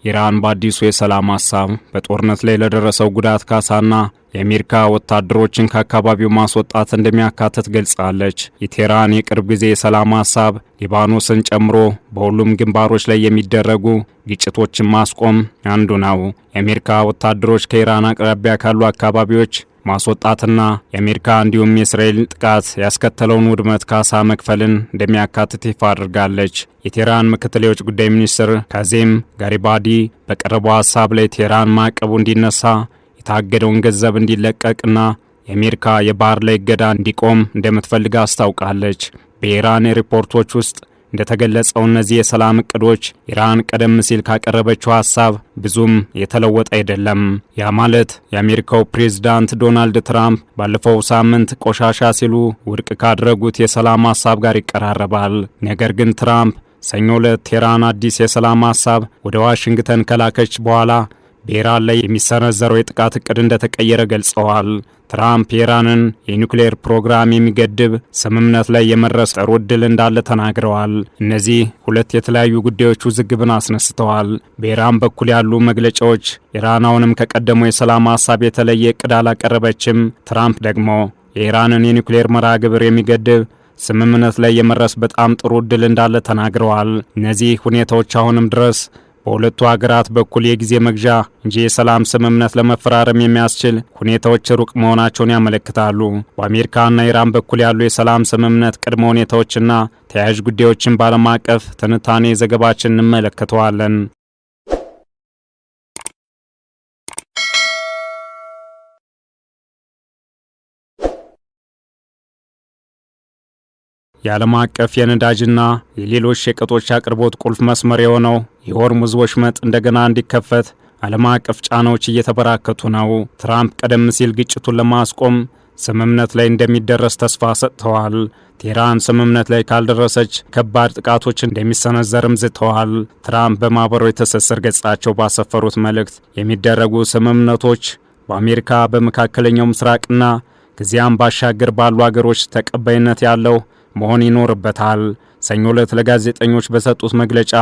ኢራን በአዲሱ የሰላም ሐሳብ በጦርነት ላይ ለደረሰው ጉዳት ካሳና የአሜሪካ ወታደሮችን ከአካባቢው ማስወጣት እንደሚያካትት ገልጻለች። የቴህራን የቅርብ ጊዜ የሰላም ሐሳብ ሊባኖስን ጨምሮ በሁሉም ግንባሮች ላይ የሚደረጉ ግጭቶችን ማስቆም አንዱ ነው። የአሜሪካ ወታደሮች ከኢራን አቅራቢያ ካሉ አካባቢዎች ማስወጣትና የአሜሪካ እንዲሁም የእስራኤል ጥቃት ያስከተለውን ውድመት ካሳ መክፈልን እንደሚያካትት ይፋ አድርጋለች። የቴህራን ምክትል የውጭ ጉዳይ ሚኒስትር ካዜም ጋሪባዲ በቀረበው ሐሳብ ላይ ቴህራን ማዕቀቡ እንዲነሳ፣ የታገደውን ገንዘብ እንዲለቀቅና የአሜሪካ የባህር ላይ እገዳ እንዲቆም እንደምትፈልግ አስታውቃለች። በኢራን ሪፖርቶች ውስጥ እንደተገለጸው እነዚህ የሰላም እቅዶች ኢራን ቀደም ሲል ካቀረበችው ሐሳብ ብዙም የተለወጠ አይደለም። ያ ማለት የአሜሪካው ፕሬዝዳንት ዶናልድ ትራምፕ ባለፈው ሳምንት ቆሻሻ ሲሉ ውድቅ ካደረጉት የሰላም ሐሳብ ጋር ይቀራረባል። ነገር ግን ትራምፕ ሰኞ ዕለት ቴህራን አዲስ የሰላም ሐሳብ ወደ ዋሽንግተን ከላከች በኋላ በኢራን ላይ የሚሰነዘረው የጥቃት እቅድ እንደተቀየረ ገልጸዋል። ትራምፕ የኢራንን የኒውክሌር ፕሮግራም የሚገድብ ስምምነት ላይ የመድረስ ጥሩ ዕድል እንዳለ ተናግረዋል። እነዚህ ሁለት የተለያዩ ጉዳዮች ውዝግብን አስነስተዋል። በኢራን በኩል ያሉ መግለጫዎች ኢራን አሁንም ከቀደመው የሰላም ሐሳብ የተለየ እቅድ አላቀረበችም። ትራምፕ ደግሞ የኢራንን የኒውክሌር መርሃ ግብር የሚገድብ ስምምነት ላይ የመድረስ በጣም ጥሩ ዕድል እንዳለ ተናግረዋል። እነዚህ ሁኔታዎች አሁንም ድረስ በሁለቱ ሀገራት በኩል የጊዜ መግዣ እንጂ የሰላም ስምምነት ለመፈራረም የሚያስችል ሁኔታዎች ሩቅ መሆናቸውን ያመለክታሉ። በአሜሪካና ኢራን በኩል ያሉ የሰላም ስምምነት ቅድመ ሁኔታዎችና ተያያዥ ጉዳዮችን በዓለም አቀፍ ትንታኔ ዘገባችን እንመለከተዋለን። የዓለም አቀፍ የነዳጅና የሌሎች ሸቀጦች አቅርቦት ቁልፍ መስመር የሆነው የሆርሙዝ ወሽመጥ እንደገና እንዲከፈት ዓለም አቀፍ ጫናዎች እየተበራከቱ ነው። ትራምፕ ቀደም ሲል ግጭቱን ለማስቆም ስምምነት ላይ እንደሚደረስ ተስፋ ሰጥተዋል። ቴህራን ስምምነት ላይ ካልደረሰች ከባድ ጥቃቶች እንደሚሰነዘርም ዝተዋል። ትራምፕ በማህበራዊ ትስስር ገጻቸው ባሰፈሩት መልእክት የሚደረጉ ስምምነቶች በአሜሪካ በመካከለኛው ምስራቅና ከዚያም ባሻገር ባሉ አገሮች ተቀባይነት ያለው መሆን ይኖርበታል። ሰኞ ዕለት ለጋዜጠኞች በሰጡት መግለጫ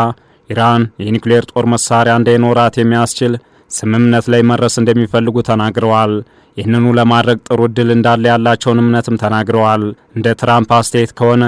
ኢራን የኒውክሌር ጦር መሳሪያ እንዳይኖራት የሚያስችል ስምምነት ላይ መድረስ እንደሚፈልጉ ተናግረዋል። ይህንኑ ለማድረግ ጥሩ ዕድል እንዳለ ያላቸውን እምነትም ተናግረዋል። እንደ ትራምፕ አስተያየት ከሆነ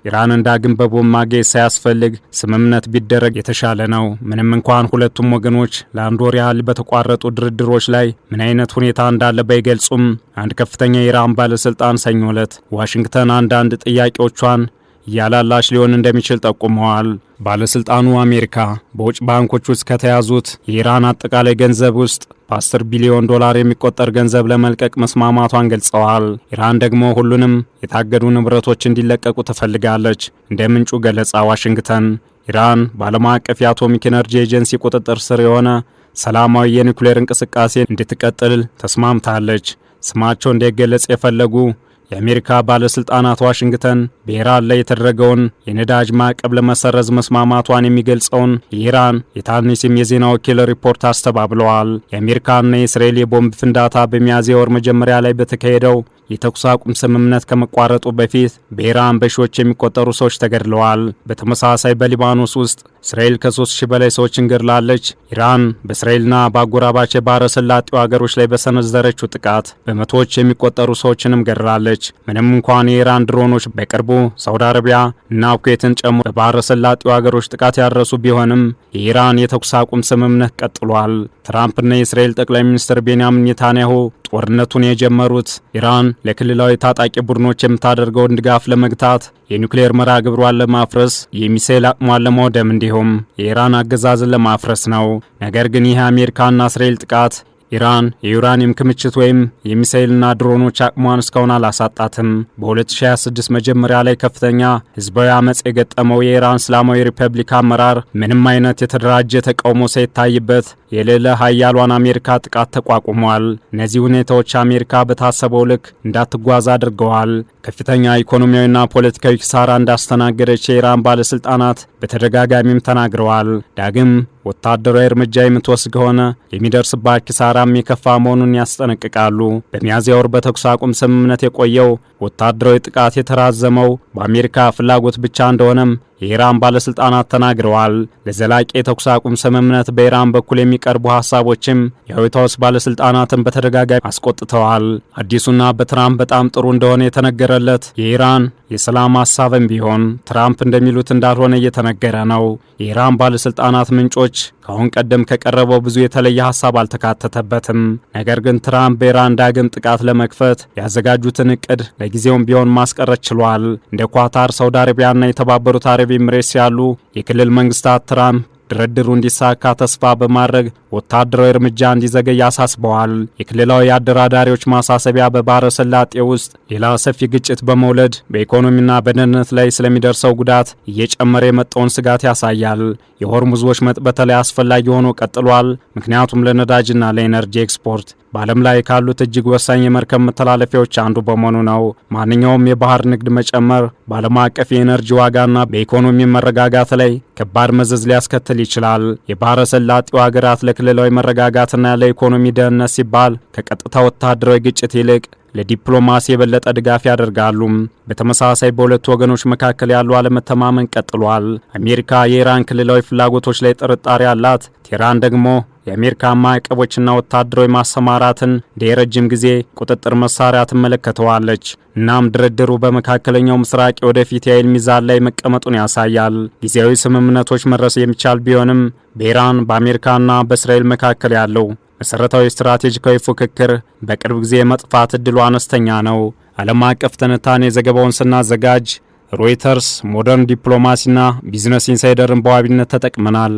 ኢራን ዳግም በቦምብ ማጌዝ ሳያስፈልግ ስምምነት ቢደረግ የተሻለ ነው። ምንም እንኳን ሁለቱም ወገኖች ለአንድ ወር ያህል በተቋረጡ ድርድሮች ላይ ምን አይነት ሁኔታ እንዳለ ባይገልጹም አንድ ከፍተኛ የኢራን ባለስልጣን ሰኞ ዕለት ዋሽንግተን አንዳንድ ጥያቄዎቿን እያላላች ሊሆን እንደሚችል ጠቁመዋል። ባለስልጣኑ አሜሪካ በውጭ ባንኮች ውስጥ ከተያዙት የኢራን አጠቃላይ ገንዘብ ውስጥ በ10 ቢሊዮን ዶላር የሚቆጠር ገንዘብ ለመልቀቅ መስማማቷን ገልጸዋል። ኢራን ደግሞ ሁሉንም የታገዱ ንብረቶች እንዲለቀቁ ትፈልጋለች። እንደ ምንጩ ገለጻ ዋሽንግተን ኢራን በዓለም አቀፍ የአቶሚክ ኤነርጂ ኤጀንሲ ቁጥጥር ስር የሆነ ሰላማዊ የኒውክሌር እንቅስቃሴ እንድትቀጥል ተስማምታለች። ስማቸው እንዳይገለጽ የፈለጉ የአሜሪካ ባለስልጣናት ዋሽንግተን በኢራን ላይ የተደረገውን የነዳጅ ማዕቀብ ለመሰረዝ መስማማቷን የሚገልጸውን የኢራን የታኒሲም የዜና ወኪል ሪፖርት አስተባብለዋል። የአሜሪካና የእስራኤል የቦምብ ፍንዳታ በሚያዝያ ወር መጀመሪያ ላይ በተካሄደው የተኩስ አቁም ስምምነት ከመቋረጡ በፊት በኢራን በሺዎች የሚቆጠሩ ሰዎች ተገድለዋል። በተመሳሳይ በሊባኖስ ውስጥ እስራኤል ከ3000 በላይ ሰዎችን ገድላለች። ኢራን በእስራኤልና በአጎራባች የባህረ ሰላጤው ሀገሮች ላይ በሰነዘረችው ጥቃት በመቶዎች የሚቆጠሩ ሰዎችንም ገድላለች። ምንም እንኳን የኢራን ድሮኖች በቅርቡ ሳውዲ አረቢያ እና ኩዌትን ጨምሮ በባህረ ሰላጤው ሀገሮች ጥቃት ያደረሱ ቢሆንም የኢራን የተኩስ አቁም ስምምነት ቀጥሏል። ትራምፕና የእስራኤል ጠቅላይ ሚኒስትር ቤንያሚን ኔታንያሁ ጦርነቱን የጀመሩት ኢራን ለክልላዊ ታጣቂ ቡድኖች የምታደርገውን ድጋፍ ለመግታት፣ የኒውክሌር መርሃ ግብሯን ለማፍረስ፣ የሚሳኤል አቅሟን ለማውደም እንዲሁም የኢራን አገዛዝን ለማፍረስ ነው። ነገር ግን ይህ አሜሪካና እስራኤል ጥቃት ኢራን የዩራኒየም ክምችት ወይም የሚሳኤልና ድሮኖች አቅሟን እስካሁን አላሳጣትም። በ2026 መጀመሪያ ላይ ከፍተኛ ህዝባዊ አመጽ የገጠመው የኢራን እስላማዊ ሪፐብሊክ አመራር ምንም አይነት የተደራጀ ተቃውሞ ሳይታይበት የሌለ ኃያሏን አሜሪካ ጥቃት ተቋቁሟል። እነዚህ ሁኔታዎች አሜሪካ በታሰበው ልክ እንዳትጓዝ አድርገዋል። ከፍተኛ ኢኮኖሚያዊና ፖለቲካዊ ኪሳራ እንዳስተናገደች የኢራን ባለስልጣናት በተደጋጋሚም ተናግረዋል። ዳግም ወታደራዊ እርምጃ የምትወስድ ከሆነ የሚደርስባት ኪሳራም የከፋ መሆኑን ያስጠነቅቃሉ። በሚያዝያ ወር በተኩስ አቁም ስምምነት የቆየው ወታደራዊ ጥቃት የተራዘመው በአሜሪካ ፍላጎት ብቻ እንደሆነም የኢራን ባለስልጣናት ተናግረዋል። ለዘላቂ የተኩስ አቁም ስምምነት በኢራን በኩል የሚቀርቡ ሐሳቦችም የዋይት ሃውስ ባለስልጣናትን በተደጋጋሚ አስቆጥተዋል። አዲሱና በትራምፕ በጣም ጥሩ እንደሆነ የተነገረለት የኢራን የሰላም ሐሳብም ቢሆን ትራምፕ እንደሚሉት እንዳልሆነ እየተነገረ ነው። የኢራን ባለስልጣናት ምንጮች ከአሁን ቀደም ከቀረበው ብዙ የተለየ ሐሳብ አልተካተተበትም። ነገር ግን ትራምፕ በኢራን ዳግም ጥቃት ለመክፈት ያዘጋጁትን እቅድ ለጊዜውም ቢሆን ማስቀረት ችሏል። እንደ ኳታር፣ ሳውዲ አረቢያና የተባበሩት አረብ ኤሚሬትስ ያሉ የክልል መንግስታት ትራምፕ ድርድሩ እንዲሳካ ተስፋ በማድረግ ወታደራዊ እርምጃ እንዲዘገይ አሳስበዋል። የክልላዊ አደራዳሪዎች ማሳሰቢያ በባህረ ሰላጤ ውስጥ ሌላ ሰፊ ግጭት በመውለድ በኢኮኖሚና በደህንነት ላይ ስለሚደርሰው ጉዳት እየጨመረ የመጣውን ስጋት ያሳያል። የሆርሙዝ ወሽመጥ በተለይ አስፈላጊ ሆኖ ቀጥሏል። ምክንያቱም ለነዳጅና ለኤነርጂ ኤክስፖርት በዓለም ላይ ካሉት እጅግ ወሳኝ የመርከብ መተላለፊያዎች አንዱ በመሆኑ ነው። ማንኛውም የባህር ንግድ መጨመር በዓለም አቀፍ የኤነርጂ ዋጋና በኢኮኖሚ መረጋጋት ላይ ከባድ መዘዝ ሊያስከትል ይችላል። የባህረ ሰላጤው ሀገራት ለክልላዊ መረጋጋትና ለኢኮኖሚ ደህንነት ሲባል ከቀጥታ ወታደራዊ ግጭት ይልቅ ለዲፕሎማሲ የበለጠ ድጋፍ ያደርጋሉ። በተመሳሳይ በሁለቱ ወገኖች መካከል ያለው አለመተማመን ቀጥሏል። አሜሪካ የኢራን ክልላዊ ፍላጎቶች ላይ ጥርጣሬ አላት። ቴህራን ደግሞ የአሜሪካ ማዕቀቦችና ወታደራዊ ማሰማራትን እንደ የረጅም ጊዜ ቁጥጥር መሳሪያ ትመለከተዋለች። እናም ድርድሩ በመካከለኛው ምስራቅ ወደፊት የኃይል ሚዛን ላይ መቀመጡን ያሳያል። ጊዜያዊ ስምምነቶች መድረስ የሚቻል ቢሆንም በኢራን በአሜሪካና በእስራኤል መካከል ያለው መሰረታዊ ስትራቴጂካዊ ፉክክር በቅርብ ጊዜ መጥፋት እድሉ አነስተኛ ነው። ዓለም አቀፍ ትንታኔ ዘገባውን ስናዘጋጅ ሮይተርስ፣ ሞደርን ዲፕሎማሲና ቢዝነስ ኢንሳይደርን በዋቢነት ተጠቅመናል።